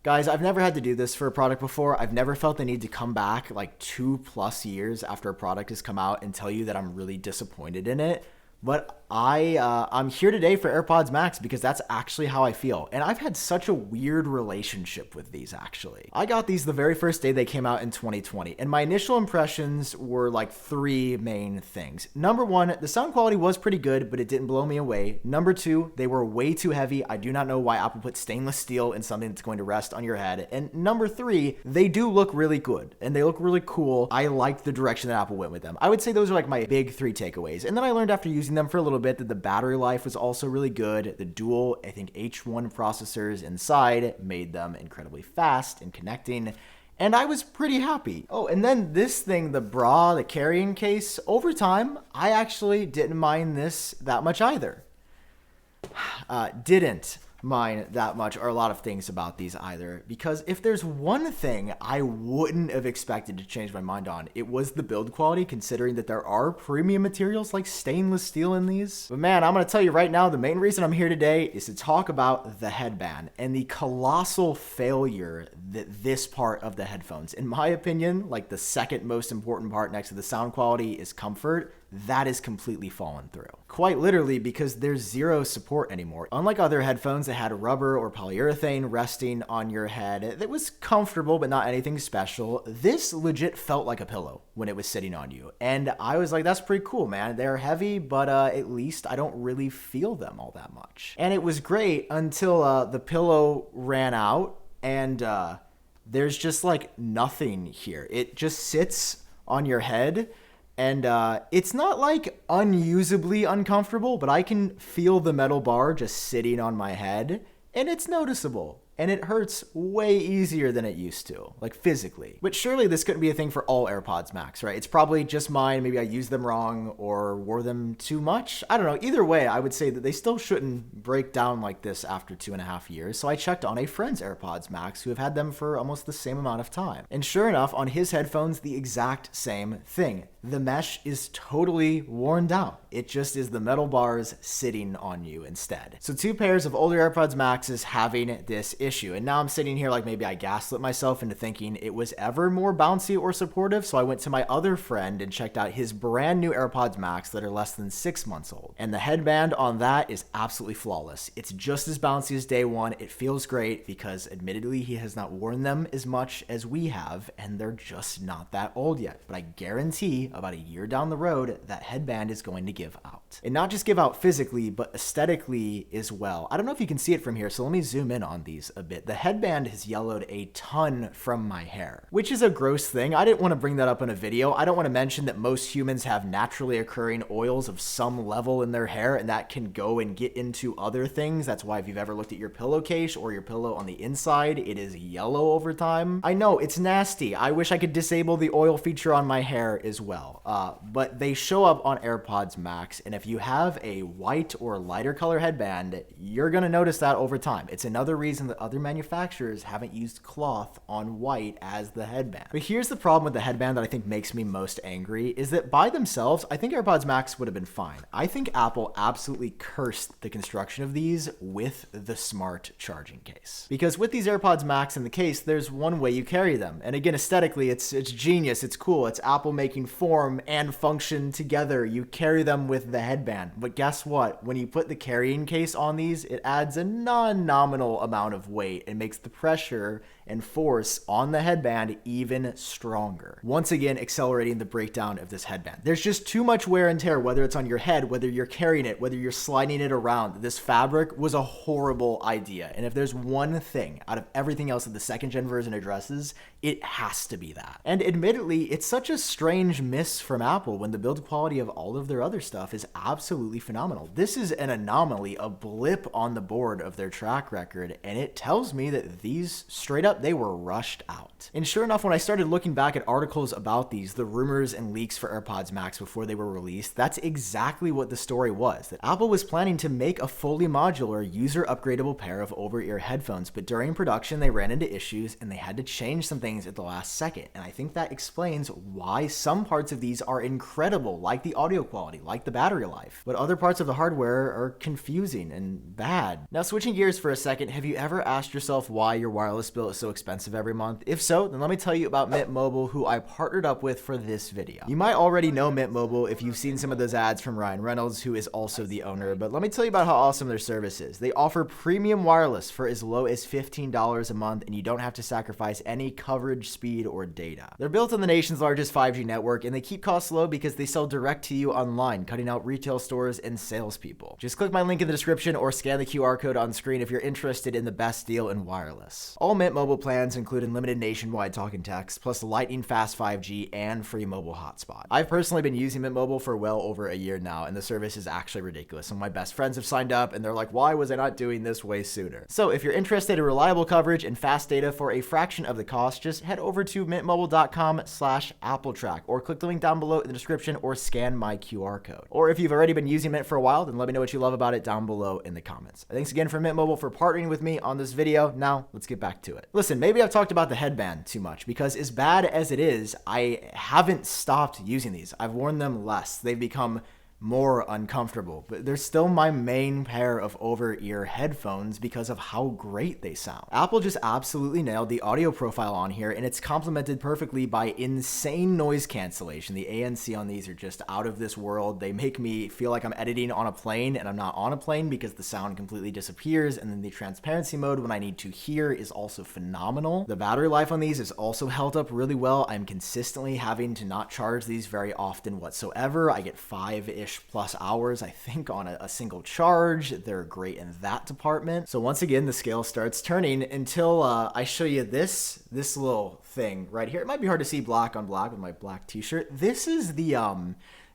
Guys, I've never had to do this for a product before. I've never felt the need to come back like 2+ years after a product has come out and tell you that I'm really disappointed in it. But I'm here today for AirPods Max because that's actually how I feel. And I've had such a weird relationship with these, actually. I got these the very first day they came out in 2020. And my initial impressions were like 3 main things. Number 1, the sound quality was pretty good, but it didn't blow me away. Number 2, they were way too heavy. I do not know why Apple put stainless steel in something that's going to rest on your head. And number 3, they do look really good and they look really cool. I liked the direction that Apple went with them. I would say those are like my big 3 takeaways. And then I learned after using them for a little bit that the battery life was also really good. The dual, I think, H1 processors inside made them incredibly fast in connecting. And I was pretty happy. Oh, and then this thing, the carrying case, over time, I actually didn't mind this that much either. Didn't mind that much, or a lot of things about these either, because if there's one thing I wouldn't have expected to change my mind on, it was the build quality, considering that there are premium materials like stainless steel in these. But man, I'm gonna tell you right now, the main reason I'm here today is to talk about the headband and the colossal failure that this part of the headphones, in my opinion, like the second most important part next to the sound quality, is comfort. That is completely fallen through. Quite literally, because there's zero support anymore. Unlike other headphones that had rubber or polyurethane resting on your head that was comfortable but not anything special, this legit felt like a pillow when it was sitting on you. And I was like, that's pretty cool, man. They're heavy, but at least I don't really feel them all that much. And it was great until the pillow ran out and there's just like nothing here. It just sits on your head. And it's not like unusably uncomfortable, but I can feel the metal bar just sitting on my head, and it's noticeable. And it hurts way easier than it used to, like physically. But surely this couldn't be a thing for all AirPods Max, right? It's probably just mine. Maybe I used them wrong or wore them too much. I don't know. Either way, I would say that they still shouldn't break down like this after 2.5 years. So I checked on a friend's AirPods Max who have had them for almost the same amount of time. And sure enough, on his headphones, the exact same thing. The mesh is totally worn down. It just is the metal bars sitting on you instead. So 2 pairs of older AirPods Maxes having this issue. And now I'm sitting here like maybe I gaslit myself into thinking it was ever more bouncy or supportive. So I went to my other friend and checked out his brand new AirPods Max that are less than 6 months old. And the headband on that is absolutely flawless. It's just as bouncy as day one. It feels great because admittedly he has not worn them as much as we have, and they're just not that old yet. But I guarantee about a year down the road, that headband is going to give out. And not just give out physically, but aesthetically as well. I don't know if you can see it from here, so let me zoom in on these a bit. The headband has yellowed a ton from my hair, which is a gross thing. I didn't want to bring that up in a video. I don't want to mention that most humans have naturally occurring oils of some level in their hair, and that can go and get into other things. That's why if you've ever looked at your pillowcase or your pillow on the inside, it is yellow over time. I know, it's nasty. I wish I could disable the oil feature on my hair as well. But they show up on AirPods Max, and if you have a white or lighter color headband, you're gonna notice that over time. It's another reason that other manufacturers haven't used cloth on white as the headband. But here's the problem with the headband that I think makes me most angry, is that by themselves, I think AirPods Max would have been fine. I think Apple absolutely cursed the construction of these with the smart charging case. Because with these AirPods Max in the case, there's one way you carry them. And again, aesthetically, it's genius, it's cool, it's Apple making form and function together. You carry them with the headband. But guess what? When you put the carrying case on these, it adds a non-nominal amount of weight and makes the pressure and force on the headband even stronger. Once again, accelerating the breakdown of this headband. There's just too much wear and tear, whether it's on your head, whether you're carrying it, whether you're sliding it around. This fabric was a horrible idea. And if there's one thing out of everything else that the 2nd-gen version addresses, it has to be that. And admittedly, it's such a strange miss from Apple when the build quality of all of their other stuff is absolutely phenomenal. This is an anomaly, a blip on the board of their track record, and it tells me that these straight up, they were rushed out. And sure enough, when I started looking back at articles about these, the rumors and leaks for AirPods Max before they were released, that's exactly what the story was, that Apple was planning to make a fully modular, user upgradable pair of over-ear headphones, but during production, they ran into issues and they had to change some things at the last second. And I think that explains why some parts of these are incredible, like the audio quality, like the battery life, but other parts of the hardware are confusing and bad. Now, switching gears for a second, have you ever asked yourself why your wireless bill is so expensive every month? If so, then let me tell you about Mint Mobile, who I partnered up with for this video. You might already know Mint Mobile if you've seen some of those ads from Ryan Reynolds, who is also the owner, but let me tell you about how awesome their service is. They offer premium wireless for as low as $15 a month, and you don't have to sacrifice any coverage, speed, or data. They're built on the nation's largest 5G network, and they keep costs low because they sell direct to you online, cutting out retail stores and salespeople. Just click my link in the description or scan the QR code on screen if you're interested in the best deal in wireless. All Mint Mobile plans include unlimited nationwide talk and text, plus lightning fast 5G and free mobile hotspot. I've personally been using Mint Mobile for well over a year now, and the service is actually ridiculous. Some of my best friends have signed up, and they're like, why was I not doing this way sooner? So if you're interested in reliable coverage and fast data for a fraction of the cost, just head over to mintmobile.com/AppleTrack or click the link down below in the description or scan my QR code. Or if you've already been using Mint for a while, then let me know what you love about it down below in the comments. Thanks again for Mint Mobile for partnering with me on this video. Now, let's get back to it. Listen, maybe I've talked about the headband too much because as bad as it is, I haven't stopped using these. I've worn them less. They've become more uncomfortable, but they're still my main pair of over-ear headphones because of how great they sound. Apple just absolutely nailed the audio profile on here, and it's complemented perfectly by insane noise cancellation. The ANC on these are just out of this world. They make me feel like I'm editing on a plane, and I'm not on a plane because the sound completely disappears, and then the transparency mode when I need to hear is also phenomenal. The battery life on these is also held up really well. I'm consistently having to not charge these very often whatsoever. I get 5-ish plus hours, I think, on a single charge. They're great in that department. So once again, the scale starts turning until I show you this little thing right here. It might be hard to see black on black with my black t-shirt. This is the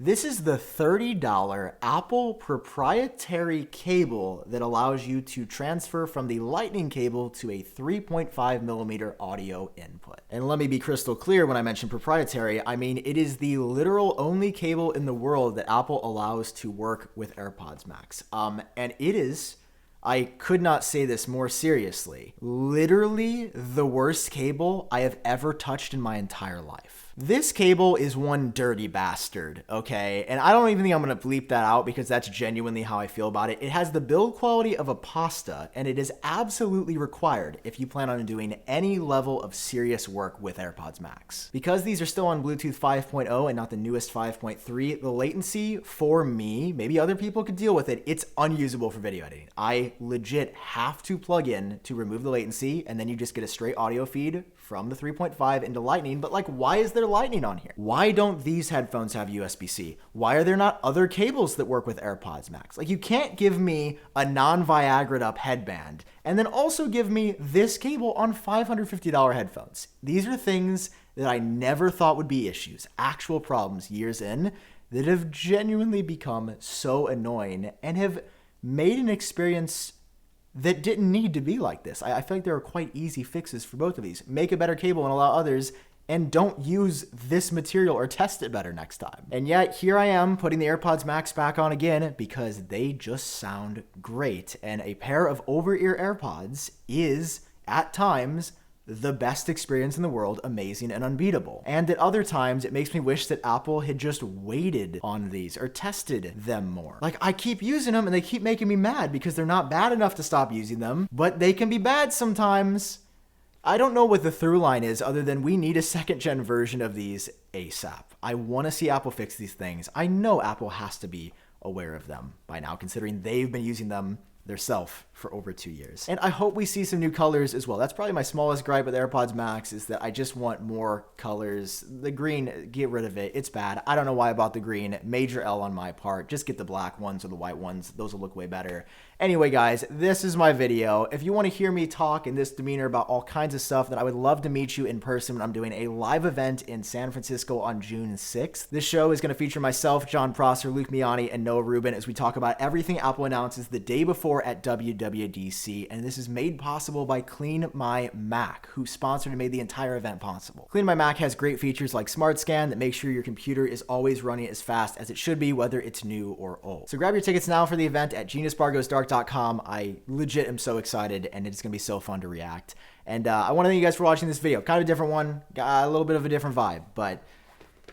$30 Apple proprietary cable that allows you to transfer from the lightning cable to a 3.5 millimeter audio input. And let me be crystal clear when I mention proprietary, I mean it is the literal only cable in the world that Apple allows to work with AirPods Max. And it is, I could not say this more seriously, literally the worst cable I have ever touched in my entire life. This cable is one dirty bastard, okay? And I don't even think I'm gonna bleep that out because that's genuinely how I feel about it. It has the build quality of a pasta, and it is absolutely required if you plan on doing any level of serious work with AirPods Max. Because these are still on Bluetooth 5.0 and not the newest 5.3, the latency for me, maybe other people could deal with it, it's unusable for video editing. I legit have to plug in to remove the latency, and then you just get a straight audio feed from the 3.5 into Lightning. But like, why is there Lightning on here? Why don't these headphones have USB-C? Why are there not other cables that work with AirPods Max? Like, you can't give me a non-Viagra'd up headband and then also give me this cable on $550 headphones. These are things that I never thought would be issues, actual problems years in, that have genuinely become so annoying and have made an experience that didn't need to be like this. I feel like there are quite easy fixes for both of these. Make a better cable and allow others, and don't use this material or test it better next time. And yet here I am putting the AirPods Max back on again because they just sound great. And a pair of over-ear AirPods is, at times, the best experience in the world, amazing and unbeatable. And at other times, it makes me wish that Apple had just waited on these or tested them more. Like, I keep using them and they keep making me mad because they're not bad enough to stop using them, but they can be bad sometimes. I don't know what the through line is other than we need a second gen version of these ASAP. I want to see Apple fix these things. I know Apple has to be aware of them by now, considering they've been using them theirself for over 2 years. And I hope we see some new colors as well. That's probably my smallest gripe with AirPods Max, is that I just want more colors. The green, get rid of it. It's bad. I don't know why I bought the green. Major L on my part. Just get the black ones or the white ones. Those will look way better. Anyway, guys, this is my video. If you want to hear me talk in this demeanor about all kinds of stuff, then I would love to meet you in person when I'm doing a live event in San Francisco on June 6th. This show is going to feature myself, John Prosser, Luke Miani, and Noah Rubin as we talk about everything Apple announces the day before at WWDC, and this is made possible by Clean My Mac, who sponsored and made the entire event possible. Clean My Mac has great features like Smart Scan that make sure your computer is always running as fast as it should be, whether it's new or old. So grab your tickets now for the event at geniusbargoesdark.com. I legit am so excited, and it's going to be so fun to react. And I want to thank you guys for watching this video. Kind of a different one, got a little bit of a different vibe, but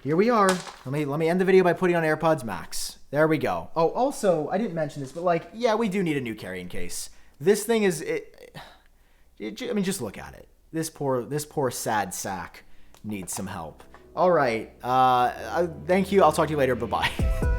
here we are. Let me end the video by putting on AirPods Max. There we go. Oh, also, I didn't mention this, but like, yeah, we do need a new carrying case. This thing is, I mean, just look at it. This poor sad sack needs some help. All right. Thank you. I'll talk to you later. Bye-bye.